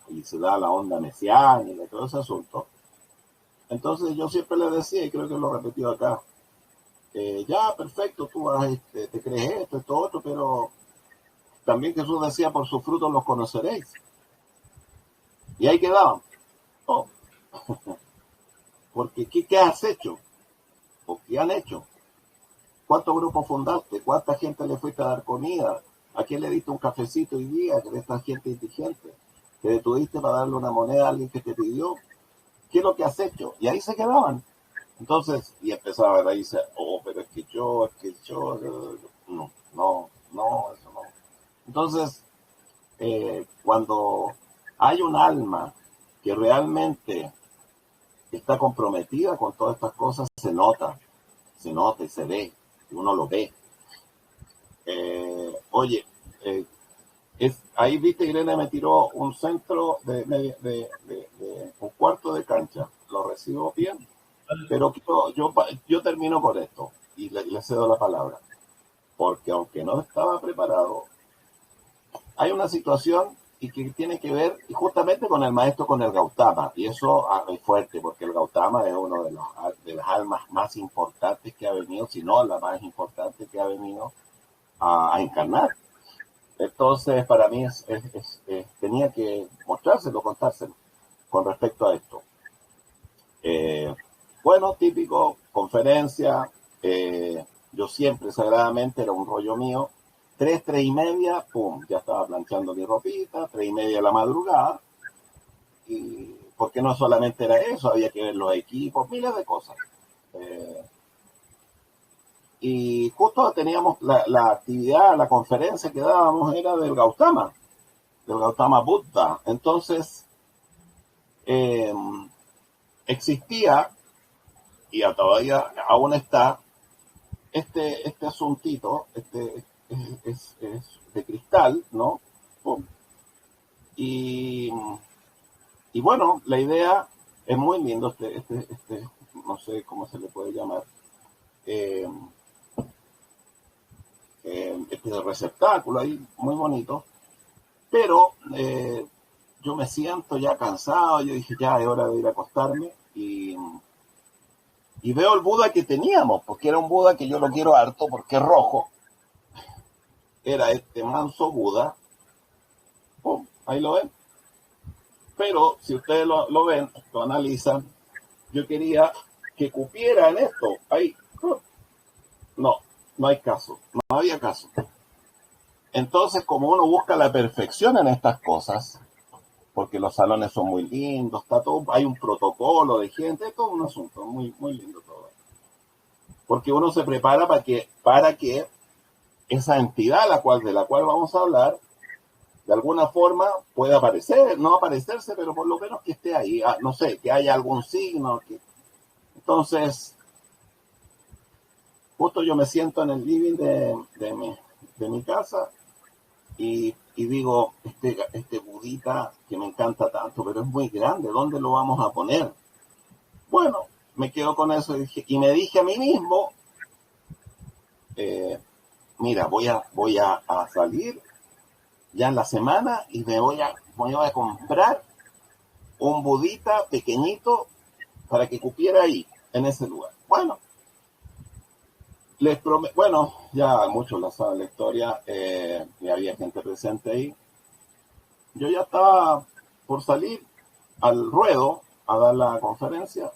y se da la onda mesiánica y todo ese asunto. Entonces yo siempre le decía, y creo que lo he repetido acá, ya, perfecto, tú te crees esto, otro, pero también Jesús decía, por sus frutos los conoceréis. Y ahí quedaban. Oh, porque ¿qué has hecho? ¿O qué han hecho? ¿Cuántos grupos fundaste? ¿Cuánta gente le fuiste a dar comida? ¿A quién le diste un cafecito hoy día de esta gente indigente? ¿Te detuviste para darle una moneda a alguien que te pidió? ¿Qué es lo que has hecho? Y ahí se quedaban. Entonces, y empezaba a reírse, pero es que yo, no, eso no. Entonces, cuando hay un alma que realmente está comprometida con todas estas cosas, se nota y se ve, y uno lo ve. Oye, ahí viste, Irene me tiró un centro de un cuarto de cancha, lo recibo bien, pero yo termino con esto y le cedo la palabra, porque aunque no estaba preparado, hay una situación y que tiene que ver justamente con el maestro, con el Gautama, y eso es fuerte, porque el Gautama es uno de las almas más importantes que ha venido, si no la más importante que ha venido a encarnar. Entonces, para mí tenía que mostrárselo, contárselo con respecto a esto. Bueno, típico, conferencia, yo siempre sagradamente, era un rollo mío, 3:30, pum, ya estaba planchando mi ropita, 3:30 de la madrugada, y porque no solamente era eso, había que ver los equipos, miles de cosas. Y justo teníamos la actividad, la conferencia que dábamos era del Gautama Buddha. Entonces, existía, y todavía aún está, este asuntito, es de cristal, ¿no? Y bueno, la idea es muy lindo, no sé cómo se le puede llamar, este receptáculo ahí, muy bonito, pero yo me siento ya cansado, yo dije, ya es hora de ir a acostarme, y veo el Buda que teníamos, porque era un Buda que yo lo quiero harto, porque es rojo, era este manso Buda, ¡pum!, ahí lo ven, pero si ustedes lo ven, lo analizan, yo quería que cupiera en esto, ahí, no hay caso, no había caso. Entonces, como uno busca la perfección en estas cosas, porque los salones son muy lindos, está todo, hay un protocolo de gente, es todo un asunto muy, muy lindo todo. Porque uno se prepara para que esa entidad de la cual vamos a hablar, de alguna forma pueda aparecer, no aparecerse, pero por lo menos que esté ahí, no sé, que haya algún signo. Entonces, justo yo me siento en el living de mi casa y digo, este budita que me encanta tanto, pero es muy grande, ¿dónde lo vamos a poner? Bueno, me quedo con eso y me dije a mí mismo, mira, voy a salir ya en la semana y me voy a comprar un budita pequeñito para que cupiera ahí, en ese lugar. Bueno, bueno, ya muchos la saben la historia, y había gente presente ahí. Yo ya estaba por salir al ruedo a dar la conferencia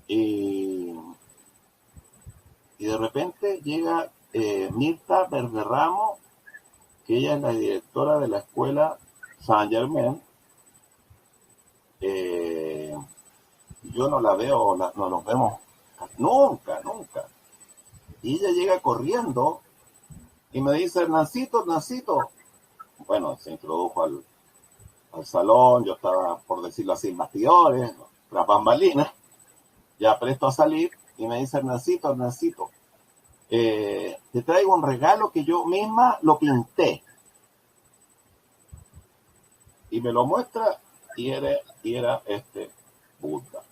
y de repente llega Mirta Verderramo, que ella es la directora de la escuela Saint Germain. Yo no la veo, no nos vemos nunca. Y ella llega corriendo y me dice, Hernancito. Bueno, se introdujo al salón, yo estaba, por decirlo así, en bastidores, tras bambalinas, ya presto a salir, y me dice, Hernancito, te traigo un regalo que yo misma lo pinté. Y me lo muestra, y era este Buda.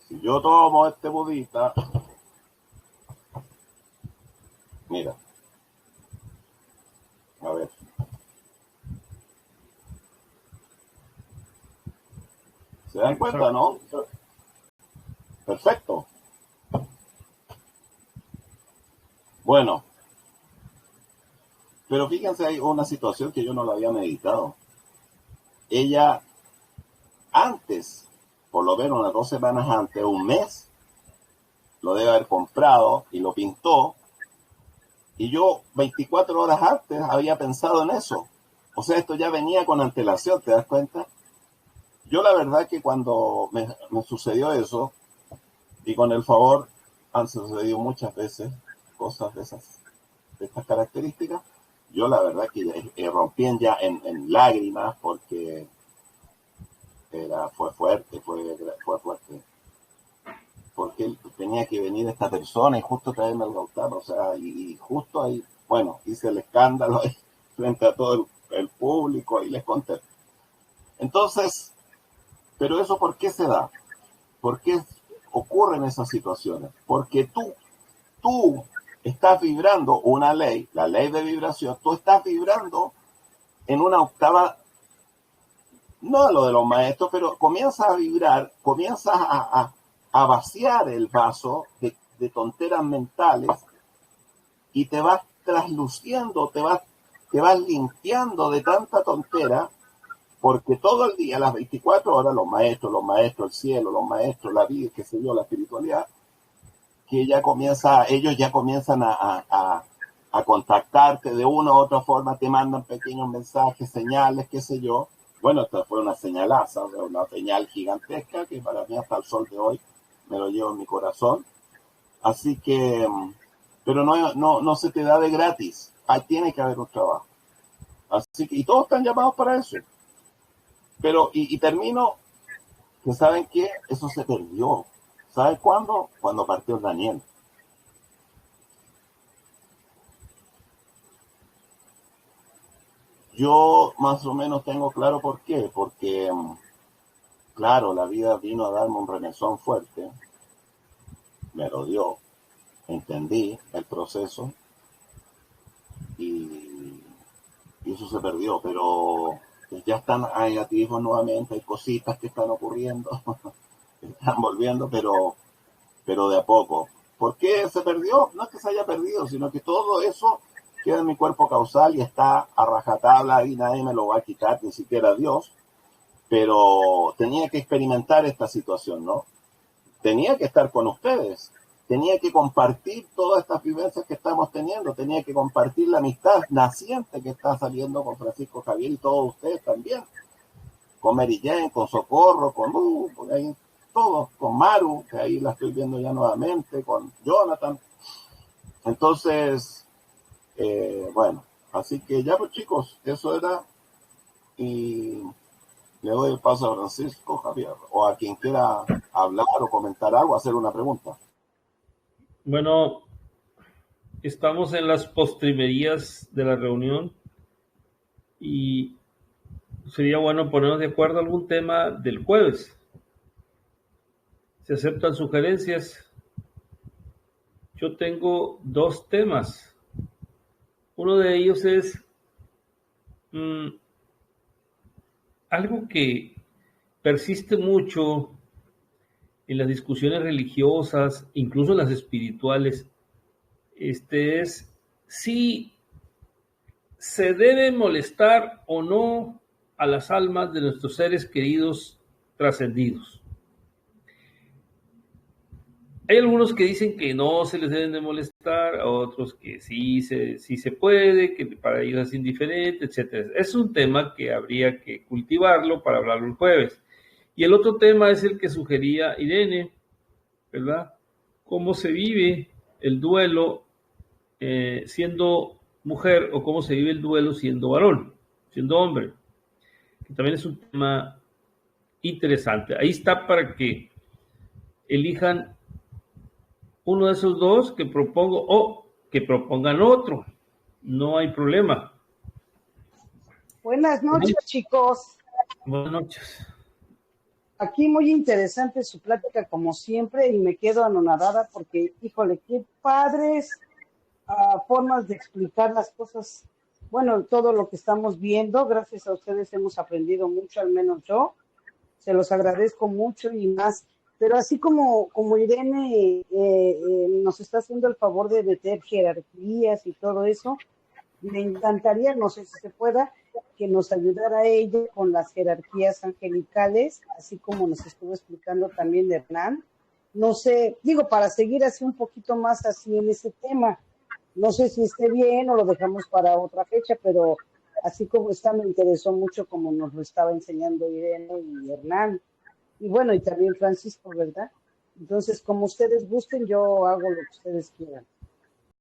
Si yo tomo este budita, mira, a ver, ¿se dan cuenta, no? Perfecto. Bueno, pero fíjense, hay una situación que yo no la había meditado. Ella antes, por lo menos unas 2 semanas antes, un mes, lo debe haber comprado y lo pintó. Y yo 24 horas antes había pensado en eso. O sea, esto ya venía con antelación, ¿te das cuenta? Yo la verdad que cuando me sucedió eso, y con el favor han sucedido muchas veces cosas de estas características, yo la verdad que rompí en lágrimas porque fue fuerte. Porque tenía que venir esta persona y justo traerme al altar, o sea, y justo ahí, bueno, hice el escándalo ahí, frente a todo el público y les conté. Entonces, pero eso ¿por qué se da? ¿Por qué ocurren esas situaciones? Porque tú estás vibrando una ley, la ley de vibración, tú estás vibrando en una octava, no a lo de los maestros, pero comienzas a vibrar, comienzas a vaciar el vaso de tonteras mentales y te vas trasluciendo, te vas limpiando de tanta tontera, porque todo el día, las 24 horas, los maestros, el cielo, los maestros, la vida, qué sé yo, la espiritualidad, que ellos ya comienzan a contactarte de una u otra forma, te mandan pequeños mensajes, señales, qué sé yo. Bueno, esta fue una señalaza, una señal gigantesca que para mí hasta el sol de hoy me lo llevo en mi corazón. Así que, pero no se te da de gratis. Ahí tiene que haber un trabajo. Así que, y todos están llamados para eso. Pero, y termino, que ¿saben qué? Eso se perdió. ¿Sabes cuándo? Cuando partió Daniel. Yo más o menos tengo claro por qué. Porque, claro, la vida vino a darme un remesón fuerte. Me lo dio. Entendí el proceso. Y eso se perdió. Pero ya están, hay atisbos nuevamente, hay cositas que están ocurriendo. Están volviendo, pero de a poco. ¿Por qué se perdió? No es que se haya perdido, sino que todo eso queda en mi cuerpo causal y está a rajatabla y nadie me lo va a quitar, ni siquiera Dios. Pero tenía que experimentar esta situación, ¿no? Tenía que estar con ustedes. Tenía que compartir todas estas vivencias que estamos teniendo. Tenía que compartir la amistad naciente que está saliendo con Francisco Javier y todos ustedes también. Con Mary Jane, con Socorro, con ahí todos, con Maru, que ahí la estoy viendo ya nuevamente, con Jonathan. Entonces, bueno, así que ya pues chicos, eso era, y le doy el paso a Francisco Javier, o a quien quiera hablar o comentar algo, hacer una pregunta. Bueno, estamos en las postrimerías de la reunión y sería bueno ponernos de acuerdo algún tema del jueves. Se aceptan sugerencias. Yo tengo 2 temas. Uno de ellos es algo que persiste mucho en las discusiones religiosas, incluso en las espirituales. Es si se debe molestar o no a las almas de nuestros seres queridos trascendidos. Hay algunos que dicen que no se les deben de molestar, otros que sí se puede, que para ellos es indiferente, etc. Es un tema que habría que cultivarlo para hablarlo el jueves. Y el otro tema es el que sugería Irene, ¿verdad? Cómo se vive el duelo siendo mujer o cómo se vive el duelo siendo varón, siendo hombre. Que también es un tema interesante. Ahí está para que elijan uno de esos 2 que propongo o que propongan otro. No hay problema. Buenas noches, chicos. Buenas noches. Aquí muy interesante su plática como siempre y me quedo anonadada porque, híjole, qué padres formas de explicar las cosas. Bueno, todo lo que estamos viendo, gracias a ustedes hemos aprendido mucho, al menos yo. Se los agradezco mucho y más pero así como Irene nos está haciendo el favor de meter jerarquías y todo eso, me encantaría, no sé si se pueda, que nos ayudara ella con las jerarquías angelicales, así como nos estuvo explicando también Hernán. No sé, digo, para seguir así un poquito más así en ese tema. No sé si esté bien o lo dejamos para otra fecha, pero así como está, me interesó mucho como nos lo estaba enseñando Irene y Hernán. Y bueno, y también Francisco, ¿verdad? Entonces, como ustedes gusten, yo hago lo que ustedes quieran.